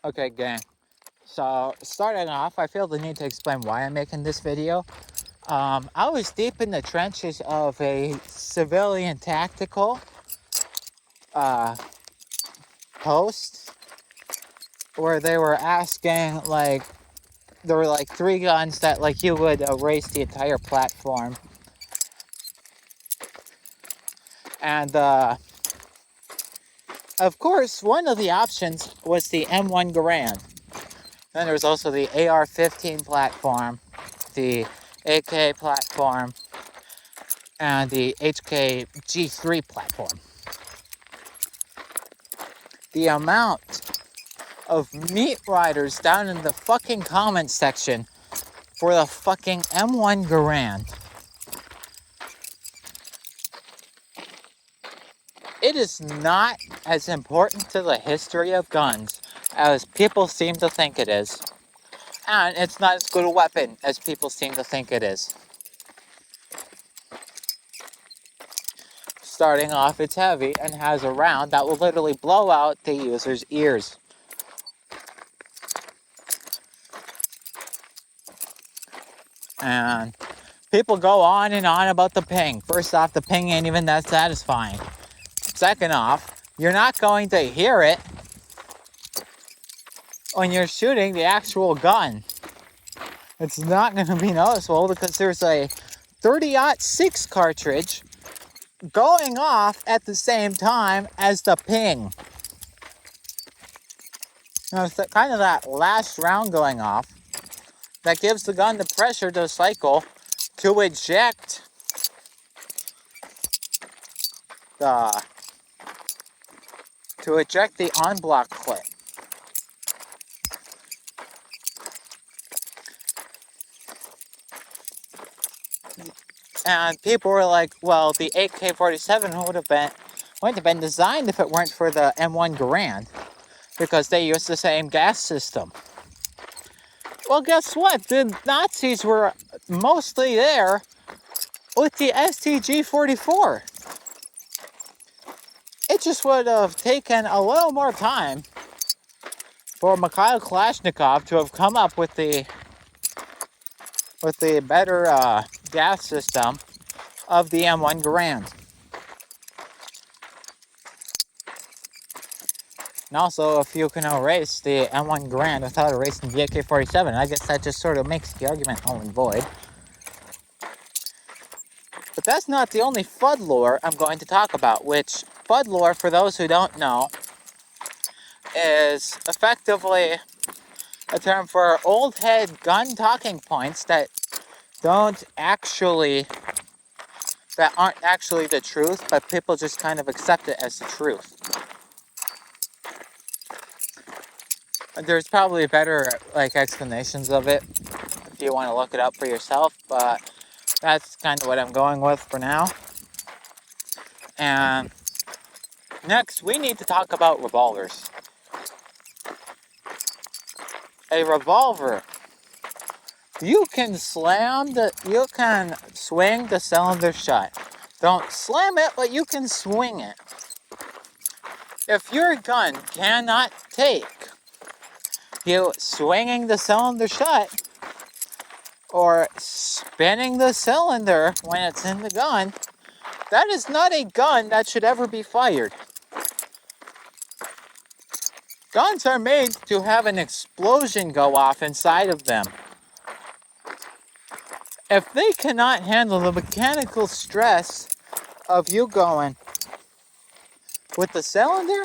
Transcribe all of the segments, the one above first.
Okay, gang. So, starting off, I feel the need to explain why I'm making this video. I was deep in the trenches of a civilian tactical post where they were asking, like, there were like 3 guns that, like, you would erase the entire platform. And, of course, one of the options was the M1 Garand. Then there was also the AR-15 platform, the AK platform, and the HK G3 platform. The amount of meat riders down in the fucking comment section for the fucking M1 Garand. It is not as important to the history of guns as people seem to think it is. And it's not as good a weapon as people seem to think it is. Starting off, it's heavy and has a round that will literally blow out the user's ears. And people go on and on about the ping. First off, the ping ain't even that satisfying. Second off, you're not going to hear it when you're shooting the actual gun. It's not going to be noticeable because there's a 30-06 cartridge going off at the same time as the ping. Now, it's kind of that last round going off that gives the gun the pressure to cycle to eject the on-block clip. And people were like, well, the AK-47 wouldn't have been designed if it weren't for the M1 Garand, because they use the same gas system. Well, guess what? The Nazis were mostly there with the STG-44. It just would have taken a little more time for Mikhail Kalashnikov to have come up with the better gas system of the M1 Garand. And also, if you can erase the M1 Garand without erasing the AK-47, I guess that just sort of makes the argument null and void. But that's not the only Fudd Lore I'm going to talk about, which Fudd Lore, for those who don't know, is effectively a term for old head gun talking points that aren't actually the truth, but people just kind of accept it as the truth. And there's probably better explanations of it if you want to look it up for yourself, but that's kind of what I'm going with for now. And next, we need to talk about revolvers. A revolver, you can swing the cylinder shut. Don't slam it, but you can swing it. If your gun cannot take you swinging the cylinder shut or spinning the cylinder when it's in the gun, that is not a gun that should ever be fired. Guns are made to have an explosion go off inside of them. If they cannot handle the mechanical stress of you going with the cylinder,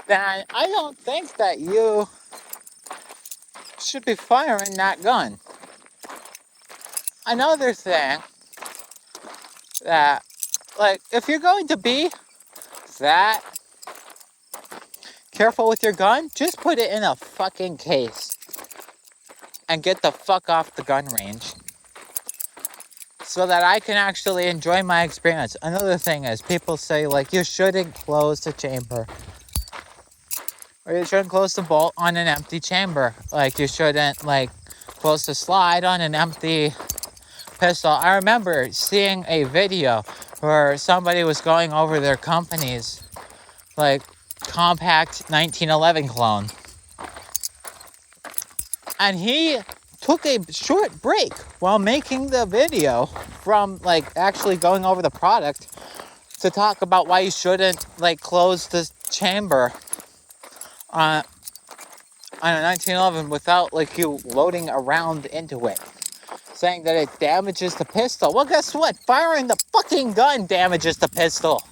then I don't think that you should be firing that gun. Another thing that, if you're going to be that careful with your gun, just put it in a fucking case and get the fuck off the gun range so that I can actually enjoy my experience. Another thing is, people say, you shouldn't close the chamber, or you shouldn't close the bolt on an empty chamber. You shouldn't, close the slide on an empty pistol. I remember seeing a video where somebody was going over their company's, compact 1911 clone. And he took a short break while making the video from like actually going over the product to talk about why you shouldn't like close the chamber on a 1911 without like you loading around into it, saying that it damages the pistol. Well, guess what? Firing the fucking gun damages the pistol.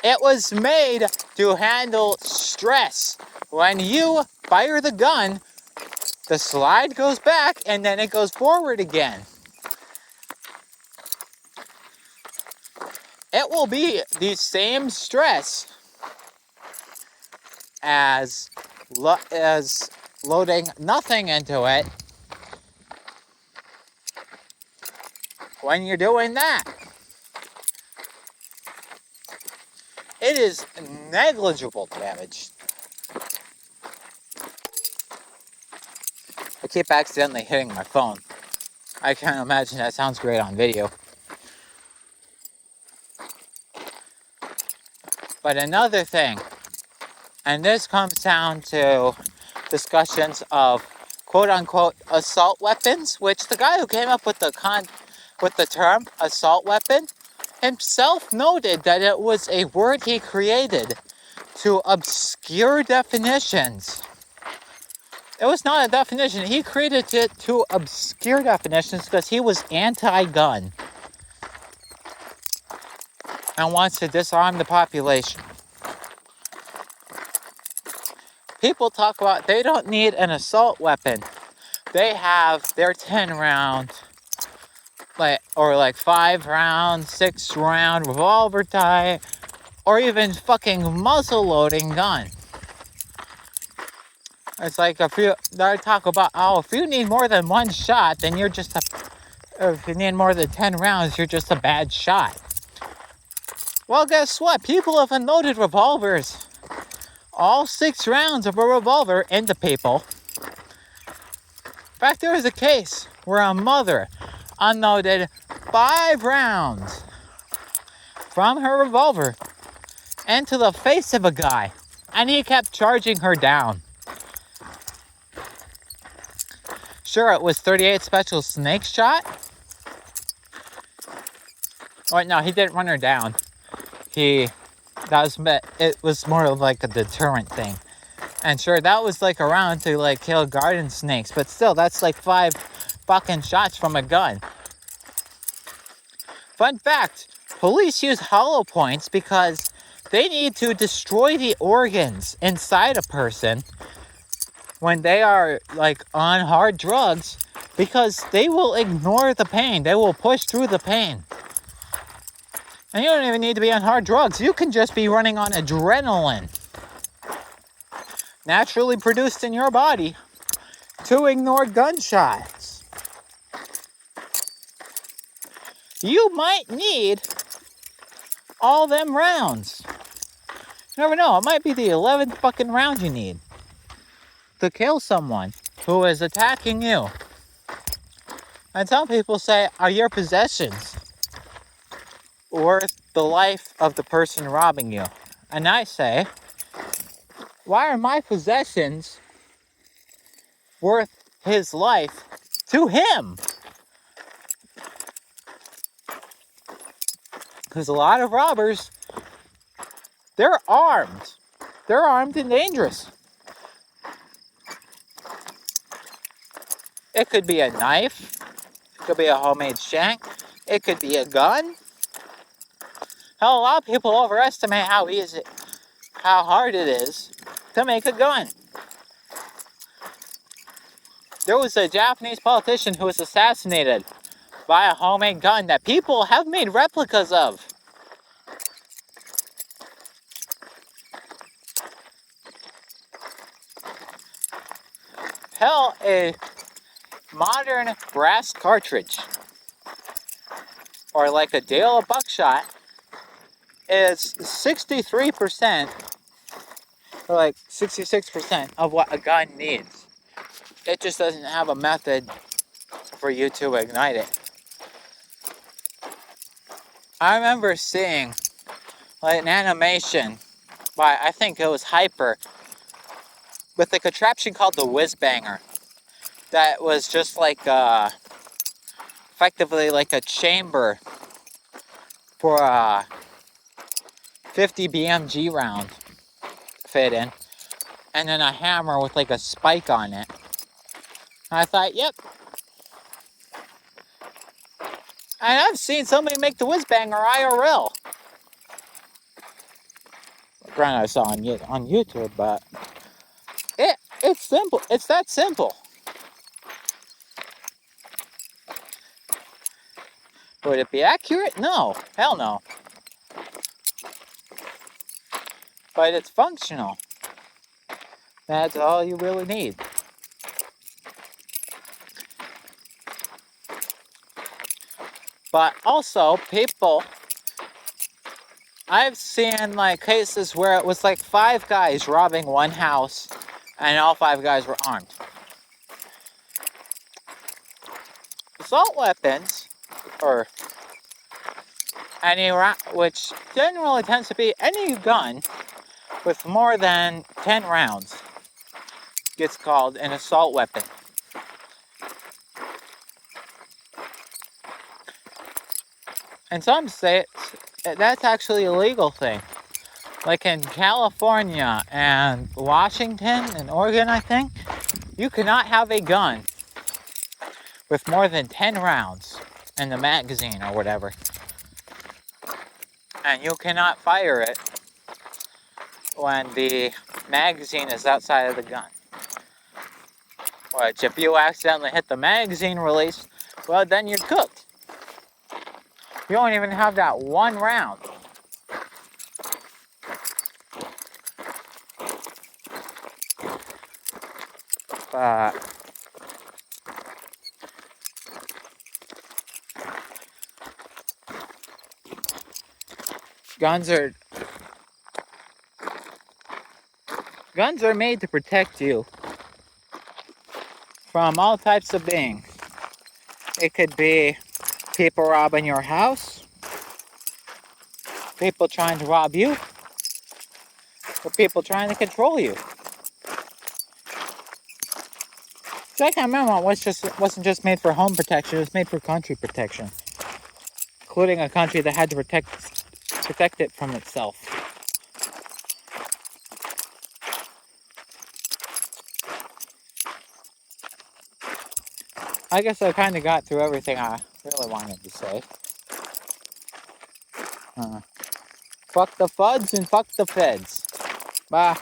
It was made to handle stress. When you fire the gun, the slide goes back and then it goes forward again. It will be the same stress as loading nothing into it when you're doing that. It is negligible damage. I keep accidentally hitting my phone. I can't imagine that sounds great on video. But another thing, and this comes down to discussions of quote-unquote assault weapons, which the guy who came up with the term assault weapon himself noted that it was a word he created to obscure definitions. It was not a definition. He created it to obscure definitions because he was anti-gun and wants to disarm the population. People talk about they don't need an assault weapon. They have their 10 round, like 5 round, 6 round revolver type, or even fucking muzzle loading gun. It's like they talk about, if you need more than one shot, then you're just if you need more than 10 rounds, you're just a bad shot. Well, guess what? People have unloaded revolvers. All 6 rounds of a revolver into people. In fact, there was a case where a mother unloaded 5 rounds from her revolver into the face of a guy, and he kept charging her down. Sure, it was 38 special snake shot. Oh, no, he didn't run her down. It was more of like a deterrent thing. And sure, that was like a round to like kill garden snakes, but still, that's like 5 fucking shots from a gun. Fun fact, police use hollow points because they need to destroy the organs inside a person when they are like on hard drugs, because they will ignore the pain. They will push through the pain. And you don't even need to be on hard drugs. You can just be running on adrenaline, naturally produced in your body, to ignore gunshots. You might need all them rounds. You never know, it might be the 11th fucking round you need to kill someone who is attacking you. And some people say, are your possessions worth the life of the person robbing you? And I say, why are my possessions worth his life to him? Because a lot of robbers, they're armed. They're armed and dangerous. It could be a knife. It could be a homemade shank. It could be a gun. Hell, a lot of people overestimate how hard it is to make a gun. There was a Japanese politician who was assassinated by a homemade gun that people have made replicas of. Hell, a modern brass cartridge, or like a deal of buckshot, is 63% or like 66% of what a gun needs. It just doesn't have a method for you to ignite it. I remember seeing like an animation by, I think it was Hyper, with a contraption called the Whiz Banger. That was just like, effectively like a chamber for a 50 BMG round fit in. And then a hammer with like a spike on it. And I thought, yep. And I've seen somebody make the Whiz Banger IRL. Granted, I saw on YouTube, but it's simple. It's that simple. Would it be accurate? No. Hell no. But it's functional. That's all you really need. But also, people, I've seen like cases where it was like 5 guys robbing one house and all 5 guys were armed. Assault weapons, or which generally tends to be any gun with more than 10 rounds, gets called an assault weapon. In some states, that's actually a legal thing. Like in California and Washington and Oregon, I think, you cannot have a gun with more than 10 rounds in the magazine or whatever. And you cannot fire it when the magazine is outside of the gun. Which, if you accidentally hit the magazine release, well, then you're cooked. You don't even have that one round. Guns are made to protect you from all types of beings. It could be people robbing your house, people trying to rob you, or people trying to control you. So I can't remember, it wasn't just made for home protection, it was made for country protection. Including a country that had to protect it from itself. I guess I kind of got through everything I really wanted to say. Fuck the Fudds and fuck the Feds. Bye.